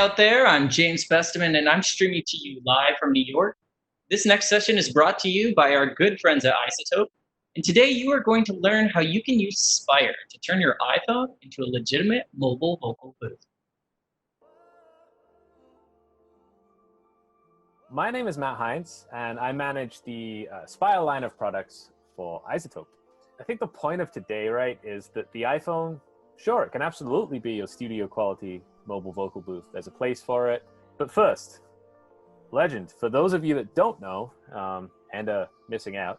out there, I'm James Besteman and I'm streaming to you live from New York. This next session is brought to you by our good friends at iZotope. And today you are going to learn how you can use Spire to turn your iPhone into a legitimate mobile vocal booth. My name is Matt Hines, and I manage the Spire line of products for iZotope. I think the point of today, right, is that the iPhone, sure, it can absolutely be your studio quality mobile vocal booth. There's a place for it. But first, Legend, for those of you that don't know and are missing out,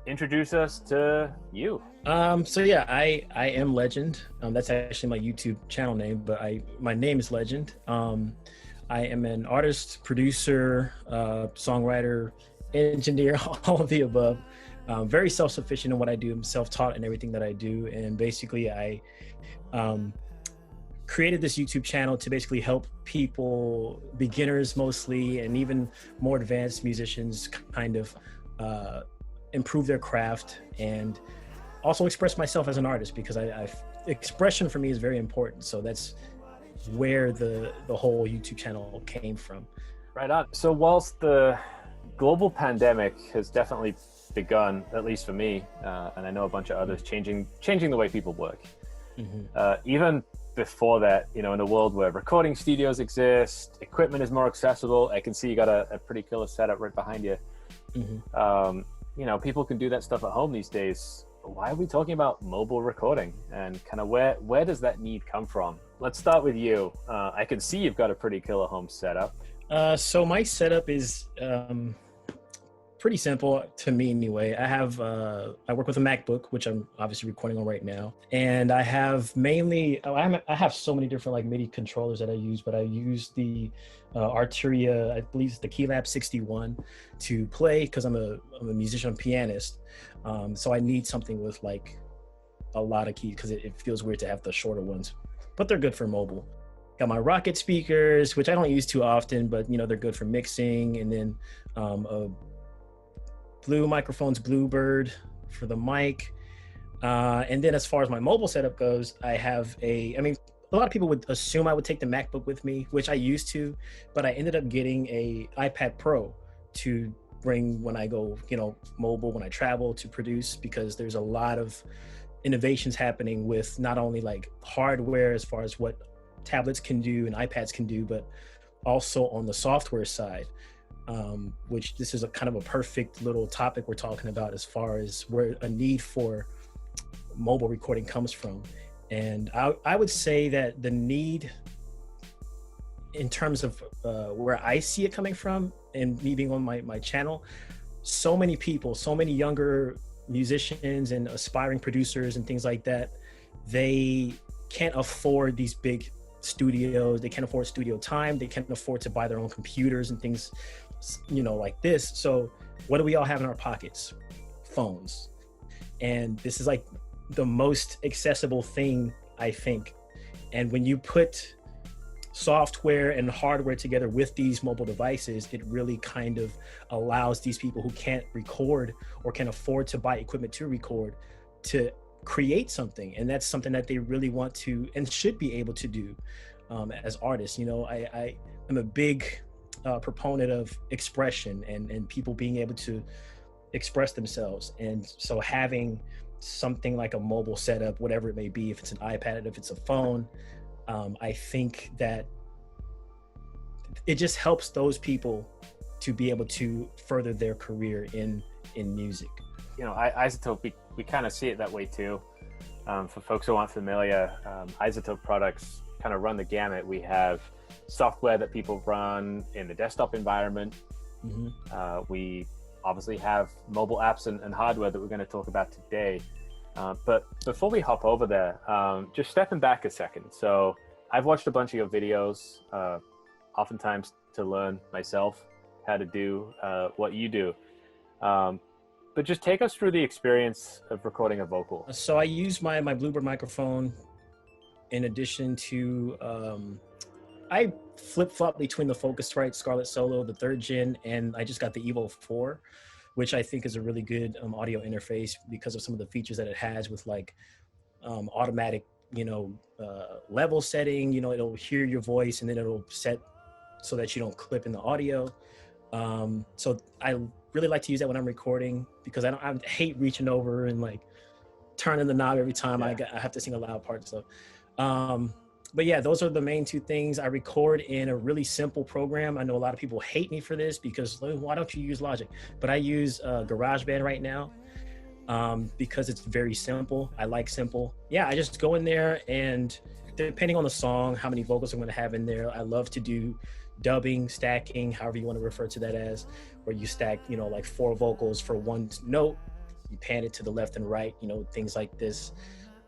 introduce us to you. I am Legend. That's actually my YouTube channel name, but my name is Legend. I am an artist, producer, songwriter, engineer, all of the above. Very self-sufficient in what I do. I'm self-taught in everything that I do. And basically I created this YouTube channel to basically help people, beginners mostly, and even more advanced musicians kind of improve their craft and also express myself as an artist, because expression for me is very important. So that's where the whole YouTube channel came from. Right on. So whilst the global pandemic has definitely begun, at least for me, and I know a bunch of others, changing the way people work. Even before that, in a world where recording studios exist, equipment is more accessible. I can see you got a pretty killer setup right behind you. People can do that stuff at home these days. Why are we talking about mobile recording, and kind of where does that need come from? Let's start with you. I can see you've got a pretty killer home setup. So my setup is pretty simple to me anyway. I work with a MacBook, which I'm obviously recording on right now. And I have I have so many different like MIDI controllers that I use, but I use the Arturia, I believe it's the Keylab 61 to play, because I'm a musician and pianist. So I need something with like a lot of keys, because it feels weird to have the shorter ones, but they're good for mobile. Got my Rocket speakers, which I don't use too often, but they're good for mixing. And then Blue microphones, Bluebird for the mic. And then as far as my mobile setup goes, I have a lot of people would assume I would take the MacBook with me, which I used to, but I ended up getting a iPad Pro to bring when I go, mobile, when I travel to produce, because there's a lot of innovations happening with not only like hardware as far as what tablets can do and iPads can do, but also on the software side. Which this is a kind of a perfect little topic we're talking about as far as where a need for mobile recording comes from. And I would say that the need, in terms of where I see it coming from, and me being on my channel, so many people, so many younger musicians and aspiring producers and things like that, they can't afford these big studios. They can't afford studio time. They can't afford to buy their own computers and things like this. So what do we all have in our pockets? Phones. And this is like the most accessible thing, I think. And when you put software and hardware together with these mobile devices, it really kind of allows these people who can't record or can afford to buy equipment to record to create something. And that's something that they really want to and should be able to do as artists. I'm a big proponent of expression and people being able to express themselves. And so having something like a mobile setup, whatever it may be, if it's an iPad, if it's a phone, I think that it just helps those people to be able to further their career in music. iZotope, we kind of see it that way too. For folks who aren't familiar, iZotope products kind of run the gamut. We have software that people run in the desktop environment. We obviously have mobile apps and hardware that we're going to talk about today. But before we hop over there, just stepping back a second. So I've watched a bunch of your videos, oftentimes to learn myself how to do what you do. But just take us through the experience of recording a vocal. So I use my Bluebird microphone in addition to, I flip-flop between the Focusrite Scarlett Solo, the 3rd gen, and I just got the Evo 4, which I think is a really good audio interface because of some of the features that it has with like automatic level setting. It'll hear your voice, and then it'll set so that you don't clip in the audio. So I really like to use that when I'm recording, because I hate reaching over and like turning the knob every time I have to sing a loud part. So, but yeah, those are the main two things. I record in a really simple program. I know a lot of people hate me for this because why don't you use Logic? But I use GarageBand right now because it's very simple. I like simple. Yeah, I just go in there, and depending on the song, how many vocals I'm going to have in there. I love to do dubbing, stacking, however you want to refer to that as, where you stack, like 4 vocals for one note. You pan it to the left and right, things like this.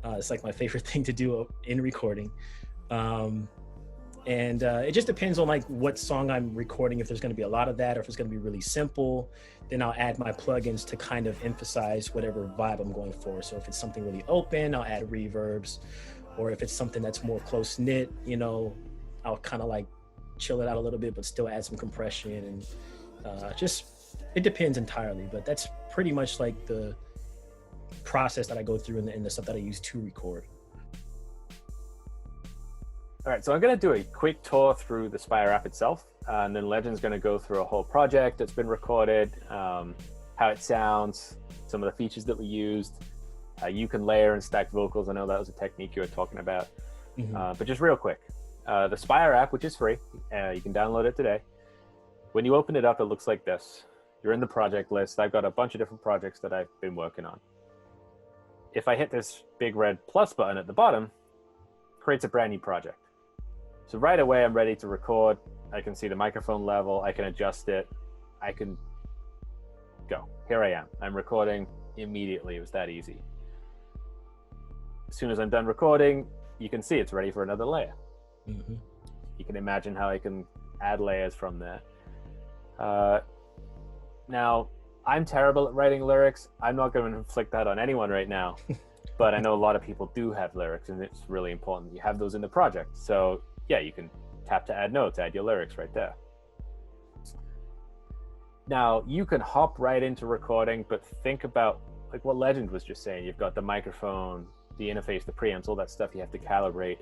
It's like my favorite thing to do in recording. And it just depends on like what song I'm recording. If there's going to be a lot of that, or if it's going to be really simple, then I'll add my plugins to kind of emphasize whatever vibe I'm going for. So if it's something really open, I'll add reverbs, or if it's something that's more close knit, I'll kind of like chill it out a little bit, but still add some compression, and just, it depends entirely. But that's pretty much like the process that I go through and the stuff that I use to record. All right, so I'm going to do a quick tour through the Spire app itself, and then Legend's going to go through a whole project that's been recorded, how it sounds, some of the features that we used. You can layer and stack vocals. I know that was a technique you were talking about. But just real quick, the Spire app, which is free, you can download it today. When you open it up, it looks like this. You're in the project list. I've got a bunch of different projects that I've been working on. If I hit this big red plus button at the bottom, it creates a brand new project. So right away, I'm ready to record. I can see the microphone level. I can adjust it. I can go. Here I am. I'm recording immediately. It was that easy. As soon as I'm done recording, you can see it's ready for another layer. You can imagine how I can add layers from there. Now, I'm terrible at writing lyrics. I'm not going to inflict that on anyone right now, but I know a lot of people do have lyrics, and it's really important that you have those in the project. So yeah, you can tap to add notes, add your lyrics right there. Now, you can hop right into recording, but think about like what Legend was just saying. You've got the microphone, the interface, the preamps, all that stuff you have to calibrate.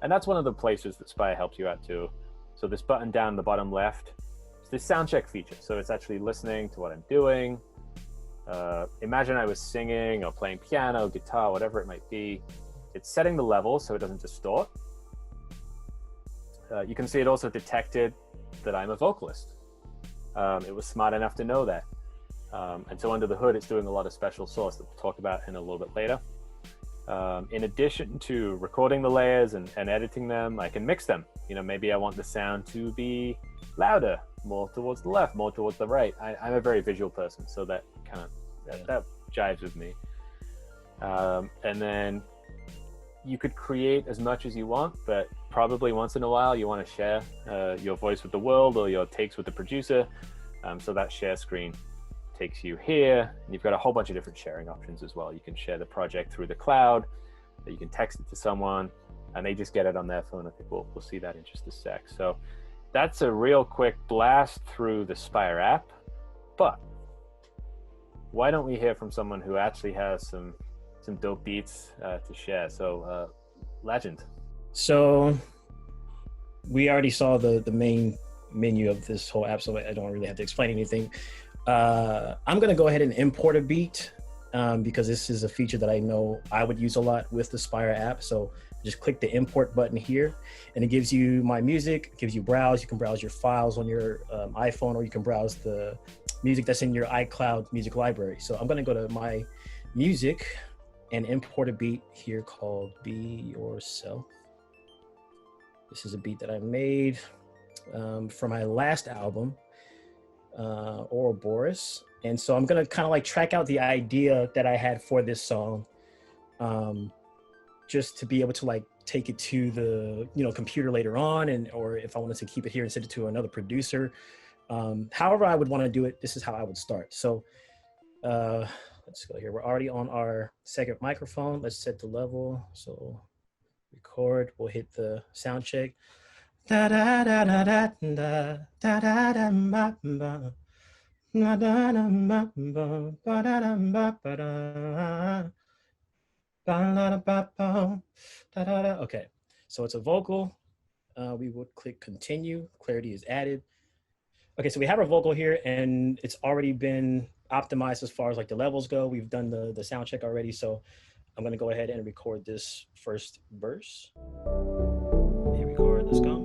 And that's one of the places that Spire helps you out too. So this button down the bottom left, it's this sound check feature. So it's actually listening to what I'm doing. Imagine I was singing or playing piano, guitar, whatever it might be. It's setting the level so it doesn't distort. You can see it also detected that I'm a vocalist. It was smart enough to know that. And so under the hood, it's doing a lot of special sauce that we'll talk about in a little bit later. In addition to recording the layers and editing them, I can mix them. Maybe I want the sound to be louder, more towards the left, more towards the right. I'm a very visual person, so that kind of, that jives with me. And then you could create as much as you want, but probably once in a while you want to share your voice with the world or your takes with the producer. So that share screen takes you here, and you've got a whole bunch of different sharing options as well. You can share the project through the cloud, or you can text it to someone and they just get it on their phone. I think we'll see that in just a sec. So that's a real quick blast through the Spire app, but why don't we hear from someone who actually has some dope beats to share? So Legend. So we already saw the main menu of this whole app, so I don't really have to explain anything. I'm gonna go ahead and import a beat because this is a feature that I know I would use a lot with the Spire app. So just click the import button here, and it gives you my music, it gives you browse. You can browse your files on your iPhone, or you can browse the music that's in your iCloud music library. So I'm gonna go to my music and import a beat here called Be Yourself. This is a beat that I made for my last album, Ouroboros. And so I'm gonna kind of like track out the idea that I had for this song, just to be able to like take it to the computer later on, or if I wanted to keep it here and send it to another producer. However I would want to do it, this is how I would start. So let's go here. We're already on our second microphone. Let's set the level. So record, we'll hit the sound check. Da da da da da da da da da ba ba. Okay, so it's a vocal. We would click continue. Clarity is added. Okay, so we have our vocal here, and it's already been optimized as far as like the levels go. We've done the sound check already, so I'm gonna go ahead and record this first verse. Hit record, let's go.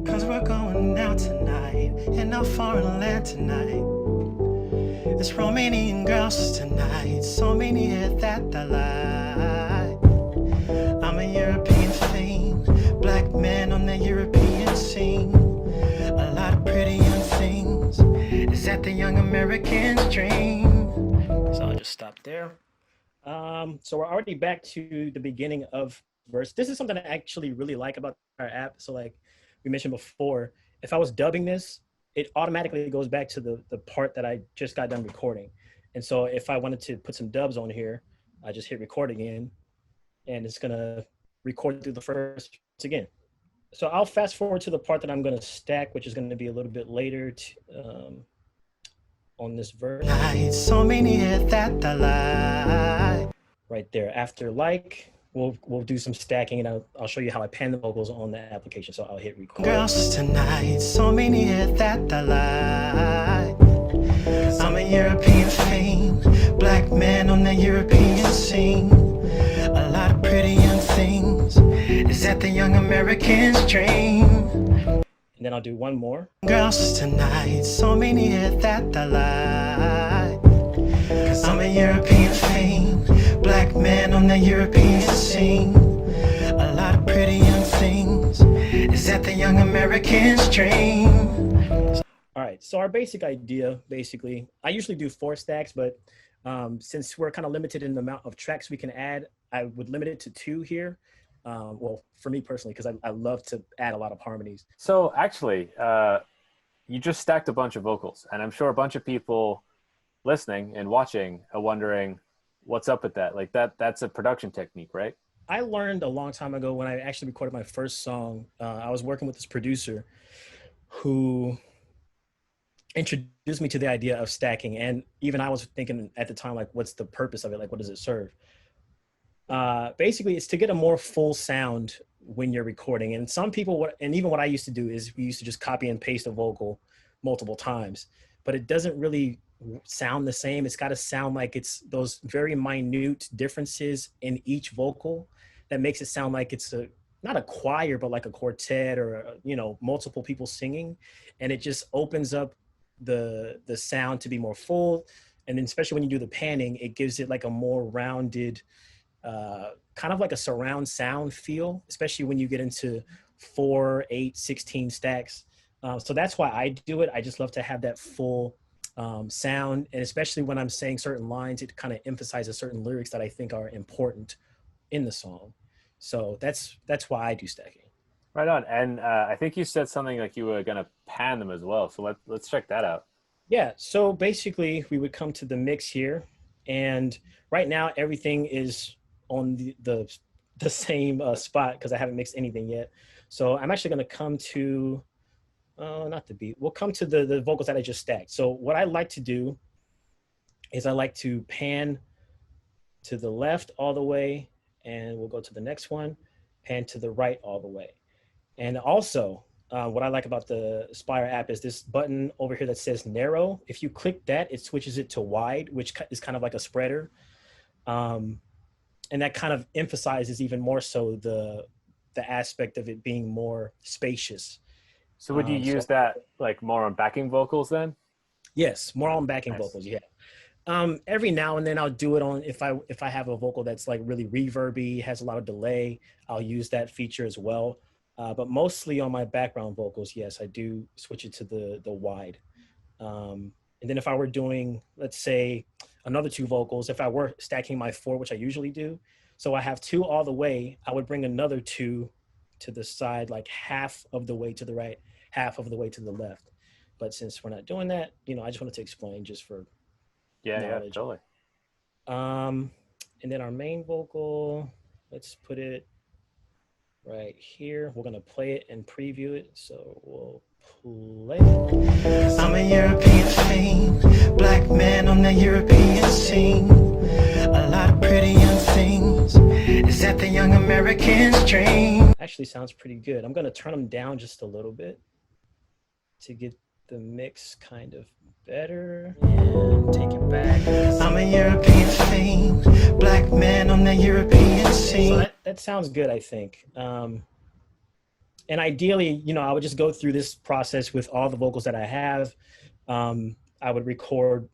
Cause we're going out tonight, in a foreign land tonight. It's Romanian girls tonight, so many hit that I like. I'm a European thing, black man on the European scene. A lot of pretty young things, is that the young American's dream? So I'll just stop there. So we're already back to the beginning of verse. This is something I actually really like about our app. So like we mentioned before, if I was dubbing this, it automatically goes back to the part that I just got done recording. And so if I wanted to put some dubs on here, I just hit record again, and it's gonna record through the first again. So I'll fast forward to the part that I'm gonna stack, which is gonna be a little bit later on this verse. So many hit that I like. Right there, after like, we'll do some stacking, and I'll show you how I pan the vocals on the application. So I'll hit record. Girls tonight, so many hit that I like. I'm a European fame, black man on the European scene. A lot of pretty young things, is that the young American's dream? And then I'll do one more. Girls tonight, so many hit that I like. I'm a European fame, black man on the European scene. A lot of pretty young things, is that the young American's dream? All right, so our basic idea, basically, I usually do 4 stacks, but since we're kind of limited in the amount of tracks we can add, I would limit it to 2 here. Well, for me personally, because I love to add a lot of harmonies. So actually, you just stacked a bunch of vocals, and I'm sure a bunch of people listening and watching are wondering what's up with that. Like that's a production technique, right? I learned a long time ago when I actually recorded my first song. I was working with this producer who introduced me to the idea of stacking, and even I was thinking at the time, like, what's the purpose of it? Like, what does it serve? Basically, it's to get a more full sound when you're recording. And some people, and even what I used to do is we used to just copy and paste a vocal multiple times, but it doesn't really sound the same. It's got to sound like it's those very minute differences in each vocal that makes it sound like it's not a choir, but like a quartet or, multiple people singing. And it just opens up the sound to be more full. And then especially when you do the panning, it gives it like a more rounded, kind of like a surround sound feel, especially when you get into 4, 8, 16 stacks. So that's why I do it. I just love to have that full sound, and especially when I'm saying certain lines, it kind of emphasizes certain lyrics that I think are important in the song. So that's why I do stacking. Right on. And I think you said something like you were gonna pan them as well. So let's check that out. Yeah. So basically, we would come to the mix here, and right now everything is on the same spot because I haven't mixed anything yet. So I'm actually gonna come to not the beat. We'll come to the vocals that I just stacked. So what I like to do is I like to pan to the left all the way, and we'll go to the next one, pan to the right all the way. And also, what I like about the Spire app is this button over here that says narrow. If you click that, it switches it to wide, which is kind of like a spreader. And that kind of emphasizes even more so the aspect of it being more spacious. So would you use that like more on backing vocals then? Yes, more on backing vocals. Yeah. Every now and then I'll do it on if I have a vocal that's like really reverby, has a lot of delay, I'll use that feature as well. But mostly on my background vocals, yes, I do switch it to the wide. And then if I were doing, let's say, another 2 vocals, if I were stacking my 4, which I usually do, so I have 2 all the way, I would bring another 2 to the side, like half of the way to the right, half of the way to the left. But since we're not doing that, I just wanted to explain just for knowledge. Yeah, totally. And then our main vocal, let's put it right here. We're gonna play it and preview it. So we'll play it. I'm a European fame, black man on the European scene. stream. Actually sounds pretty good. I'm gonna turn them down just a little bit to get the mix kind of better and take it back. I'm a European fiend, black man on the European scene. So that sounds good, I think. And ideally, you know, I would just go through this process with all the vocals that I have. I would record,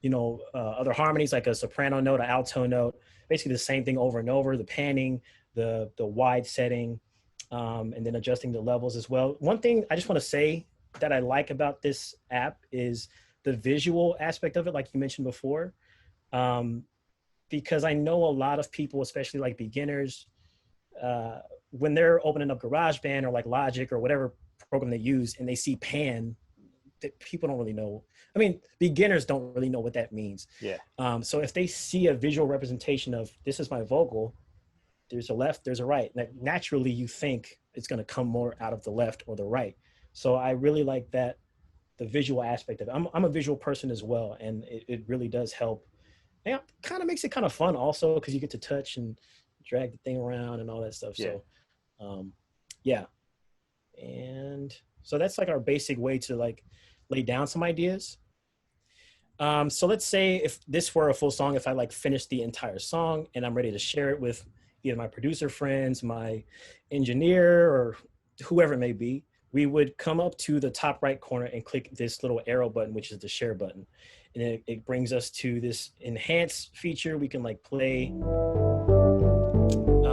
you know, other harmonies like a soprano note, an alto note, basically the same thing over and over, the panning, the wide setting, and then adjusting the levels as well. One thing I just want to say that I like about this app is the visual aspect of it, like you mentioned before, because I know a lot of people, especially like beginners, when they're opening up GarageBand or like Logic or whatever program they use and they see pan, that people don't really know. I mean, beginners don't really know what that means. Yeah. So if they see a visual representation of this is my vocal, there's a left, there's a right. Like naturally you think it's going to come more out of the left or the right. So I really like that, the visual aspect of it. I'm a visual person as well. And it really does help. And it kind of makes it kind of fun also because you get to touch and drag the thing around and all that stuff. Yeah. So yeah. And so that's like our basic way to like lay down some ideas. So let's say if this were a full song, if I like finished the entire song and I'm ready to share it with either my producer friends, my engineer, or whoever it may be, we would come up to the top right corner and click this little arrow button, which is the share button. And it brings us to this enhance feature. We can like play.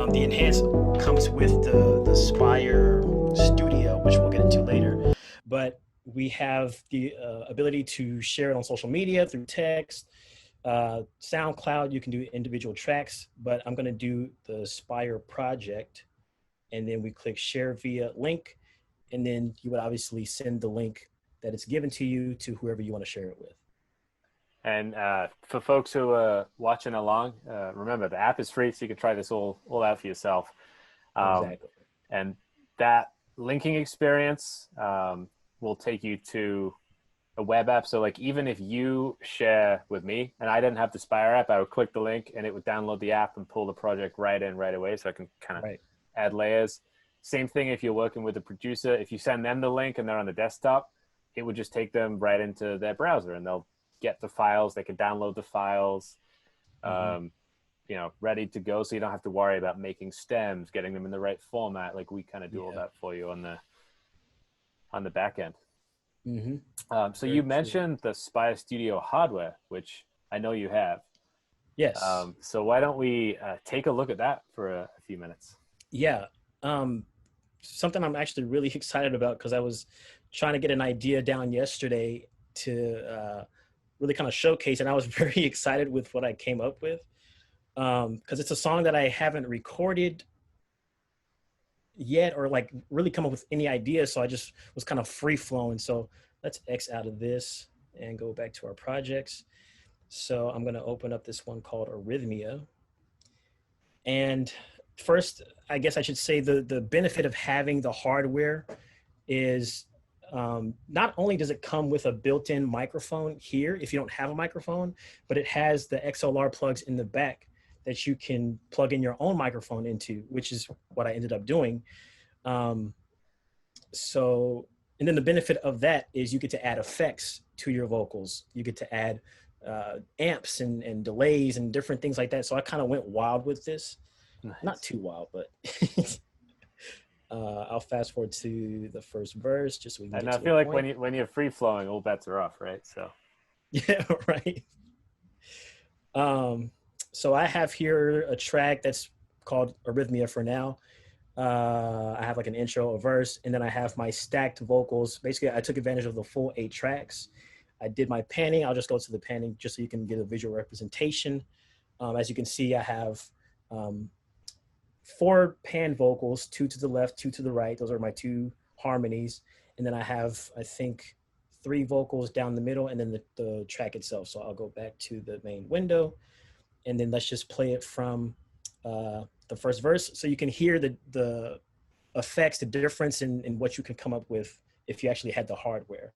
The enhance comes with the Spire Studio, which we'll get into later. But we have the ability to share it on social media through text. SoundCloud, you can do individual tracks, but I'm going to do the Spire project. And then we click share via link. And then you would obviously send the link that it's given to you to whoever you want to share it with. And for folks who are watching along, remember the app is free, so you can try this all out for yourself. Exactly. And that linking experience will take you to a web app. So like even if you share with me and I didn't have the Spire app, I would click the link and it would download the app and pull the project right in right away. So I can kind of add layers. Same thing if you're working with a producer. If you send them the link and they're on the desktop, it would just take them right into their browser and they'll get the files. They can download the files, you know, ready to go. So you don't have to worry about making stems, getting them in the right format. Like we kind of do all that for you on the back end. So you mentioned the Spire Studio hardware, which I know you have. Yes. So why don't we take a look at that for a few minutes? Yeah. Something I'm actually really excited about because I was trying to get an idea down yesterday to really kind of showcase, and I was very excited with what I came up with because it's a song that I haven't recorded yet or like really come up with any ideas. So I just was kind of free flowing. So let's X out of this and go back to our projects. So I'm going to open up this one called Arrhythmia. And first, I guess I should say the benefit of having the hardware is not only does it come with a built-in microphone here if you don't have a microphone, but it has the XLR plugs in the back that you can plug in your own microphone into, which is what I ended up doing. So, and then the benefit of that is you get to add effects to your vocals. You get to add amps and delays and different things like that. So I kind of went wild with this. Nice. Not too wild, but I'll fast forward to the first verse just so we can get to I feel like when you're free flowing, all bets are off, right? So yeah, right. So I have here a track that's called Arrhythmia for now. I have like an intro, a verse, and then I have my stacked vocals. Basically, I took advantage of the full 8 tracks. I did my panning. I'll just go to the panning just so you can get a visual representation. As you can see, I have 4 pan vocals, 2 to the left, 2 to the right. Those are my 2 harmonies. And then I have, I think, 3 vocals down the middle and then the track itself. So I'll go back to the main window and then let's just play it from the first verse. So you can hear the effects, the difference in what you can come up with if you actually had the hardware.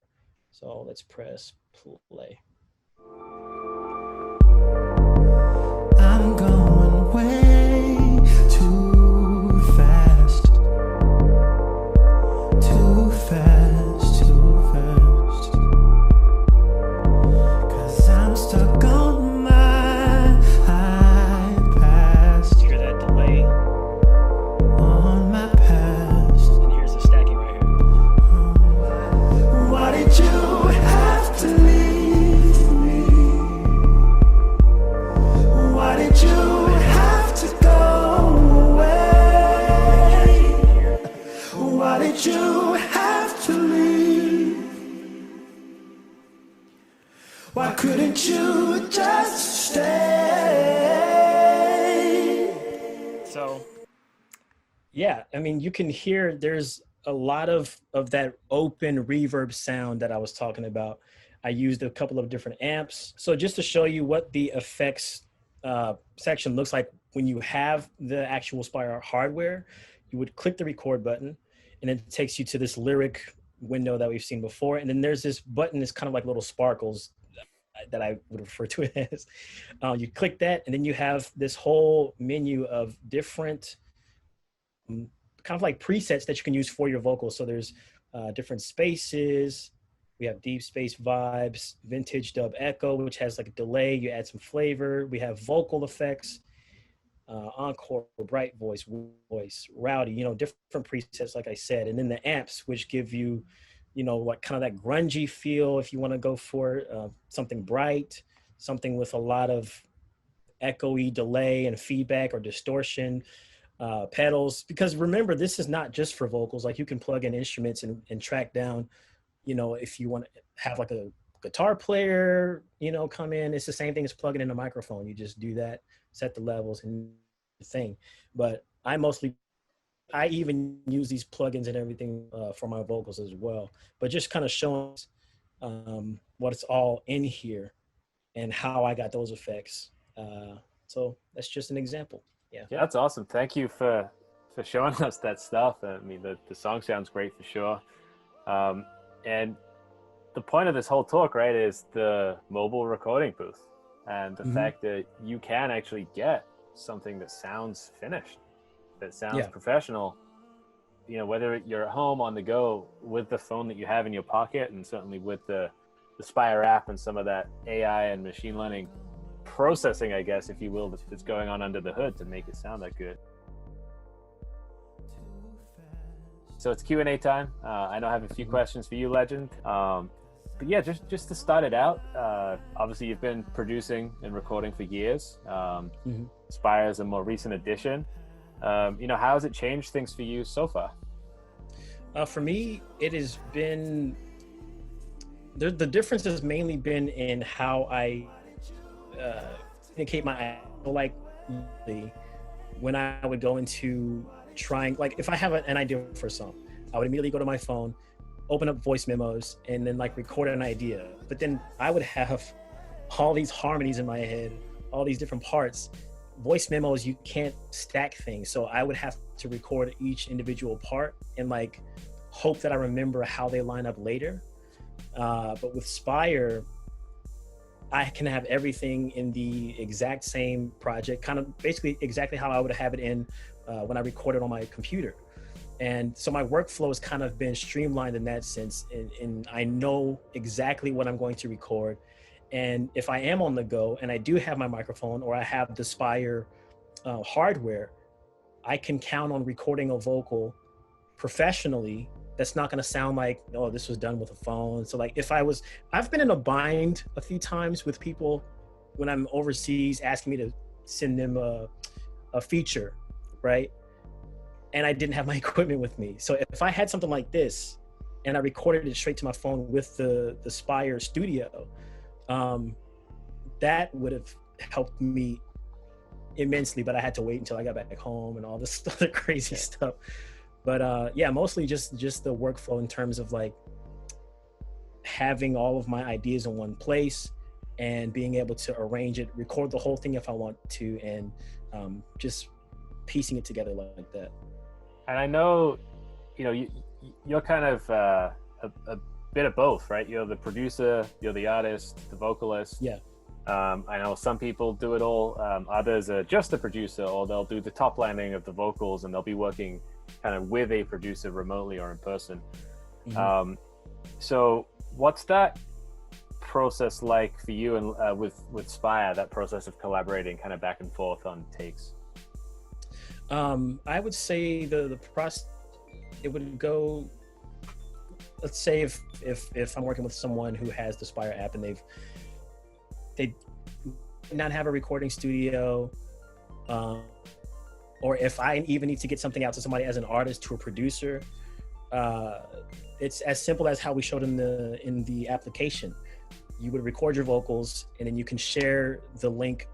So let's press play. I'm going way too fast. Why couldn't you just stay? So, yeah, I mean, you can hear there's a lot of that open reverb sound that I was talking about. I used a couple of different amps. So just to show you what the effects section looks like when you have the actual Spire hardware, you would click the record button and it takes you to this lyric window that we've seen before. And then there's this button that's kind of like little sparkles that I would refer to it as. You click that and then you have this whole menu of different kind of like presets that you can use for your vocals. So there's different spaces. We have deep space vibes, vintage dub echo, which has like a delay. You add some flavor. We have vocal effects, encore, bright voice, rowdy, different presets, like I said. And then the amps, which give you, like kind of that grungy feel if you want to go for something bright, something with a lot of echoey delay and feedback or distortion. Pedals, because remember, this is not just for vocals. Like you can plug in instruments and track down, if you want to have like a guitar player, come in, it's the same thing as plugging in a microphone. You just do that, set the levels and the thing. But I even use these plugins and everything for my vocals as well. But just kind of showing what's all in here and how I got those effects. So that's just an example. Yeah, that's awesome. Thank you for showing us that stuff. I mean, the song sounds great for sure. And the point of this whole talk, right, is the mobile recording booth and the fact that you can actually get something that sounds finished, that sounds professional, whether you're at home, on the go, with the phone that you have in your pocket, and certainly with the Spire app and some of that AI and machine learning processing, I guess, if you will, that's going on under the hood to make it sound that good. So it's Q&A time. I know I have a few questions for you, Legend. But yeah, just to start it out, obviously you've been producing and recording for years. Spire is a more recent addition. How has it changed things for you so far? For me, it has been, the difference has mainly been in how I communicate my, like, when I would go into trying, like if I have an idea for a song, I would immediately go to my phone, open up voice memos, and then like record an idea. But then I would have all these harmonies in my head, all these different parts. Voice memos, you can't stack things. So I would have to record each individual part and like hope that I remember how they line up later. But with Spire, I can have everything in the exact same project, kind of basically exactly how I would have it in when I recorded on my computer. And so my workflow has kind of been streamlined in that sense. And I know exactly what I'm going to record. And if I am on the go and I do have my microphone or I have the Spire hardware, I can count on recording a vocal professionally that's not going to sound like, oh, this was done with a phone. So like I've been in a bind a few times with people when I'm overseas asking me to send them a feature, right? And I didn't have my equipment with me. So if I had something like this and I recorded it straight to my phone with the Spire Studio, that would have helped me immensely, but I had to wait until I got back home and all this other crazy stuff. But yeah, mostly just the workflow in terms of like having all of my ideas in one place and being able to arrange it, record the whole thing if I want to, and just piecing it together like that. And I know, you're kind of a bit of both, right? You're the producer, you're the artist, the vocalist. Yeah. I know some people do it all. Others are just a producer, or they'll do the top lining of the vocals and they'll be working kind of with a producer remotely or in person. Mm-hmm. So what's that process like for you and with Spire, that process of collaborating kind of back and forth on takes? I would say the process, it would go, let's say if I'm working with someone who has the Spire app and they not have a recording studio, or if I even need to get something out to somebody as an artist to a producer, it's as simple as how we showed in the application. you would record your vocals, and then you can share the link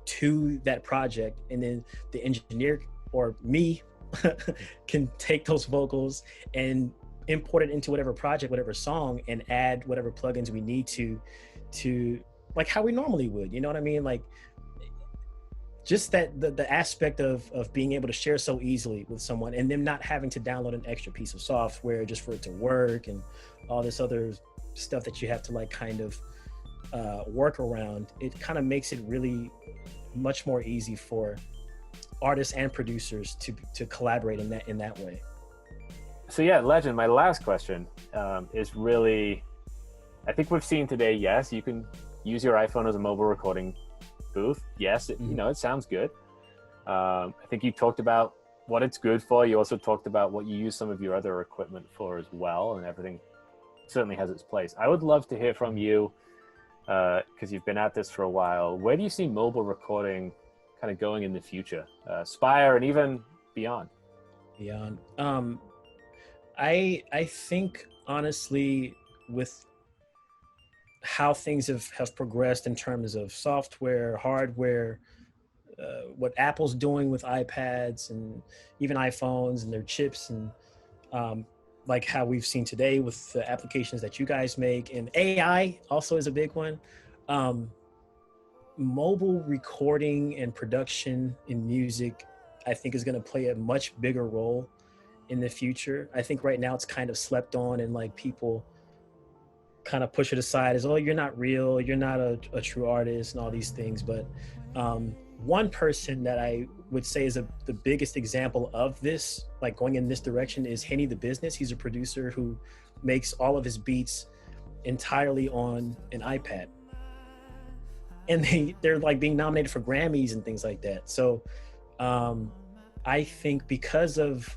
to that project, and then the engineer or me can take those vocals and import it into whatever project, whatever song, and add whatever plugins we need to like how we normally would, you know what I mean? Like just that the aspect of being able to share so easily with someone, and them not having to download an extra piece of software just for it to work, and all this other stuff that you have to like kind of work around. It kind of makes it really much more easy for artists and producers to collaborate in that way. So yeah, Legend, my last question is really, I think we've seen today, yes, you can use your iPhone as a mobile recording booth. Yes, it, you know, it sounds good. I think you talked about what it's good for. You also talked about what you use some of your other equipment for as well, and everything certainly has its place. I would love to hear from you, because you've been at this for a while. Where do you see mobile recording kind of going in the future? Spire and even beyond. Beyond. I think honestly, with how things have progressed in terms of software, hardware, what Apple's doing with iPads and even iPhones and their chips, and like how we've seen today with the applications that you guys make, and AI also is a big one. Mobile recording and production in music, I think, is going to play a much bigger role in the future. I think right now it's kind of slept on, and like people kind of push it aside as, oh, you're not real, you're not a true artist, and all these things. But one person that I would say is the biggest example of this, like going in this direction, is Henny the Business. He's a producer who makes all of his beats entirely on an iPad, and they're like being nominated for Grammys and things like that. So I think because of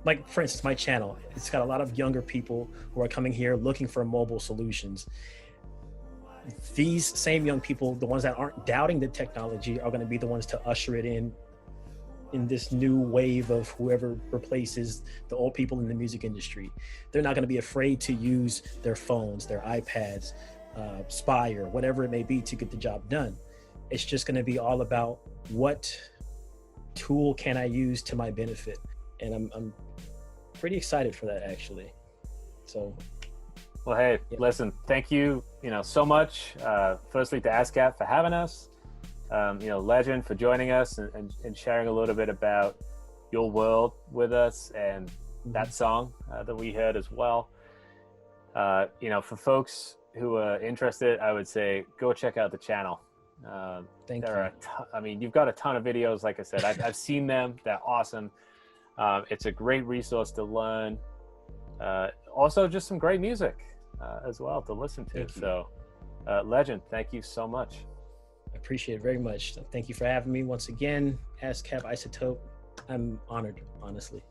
like for instance, my channel, it's got a lot of younger people who are coming here looking for mobile solutions. These same young people, the ones that aren't doubting the technology, are going to be the ones to usher it in this new wave of whoever replaces the old people in the music industry. They're not going to be afraid to use their phones, their iPads, Spire, whatever it may be, to get the job done. It's just going to be all about what tool can I use to my benefit. And I'm pretty excited for that, actually. So, well, hey, yeah. Listen, thank you, so much. Firstly, to ASCAP for having us, Legend for joining us and sharing a little bit about your world with us, and that song that we heard as well. For folks who are interested, I would say go check out the channel. Thank you. You've got a ton of videos. Like I said, I've seen them. They're awesome. It's a great resource to learn. Also, just some great music as well to listen to. So, Legend, thank you so much. I appreciate it very much. Thank you for having me once again. ASCAP iZotope. I'm honored, honestly.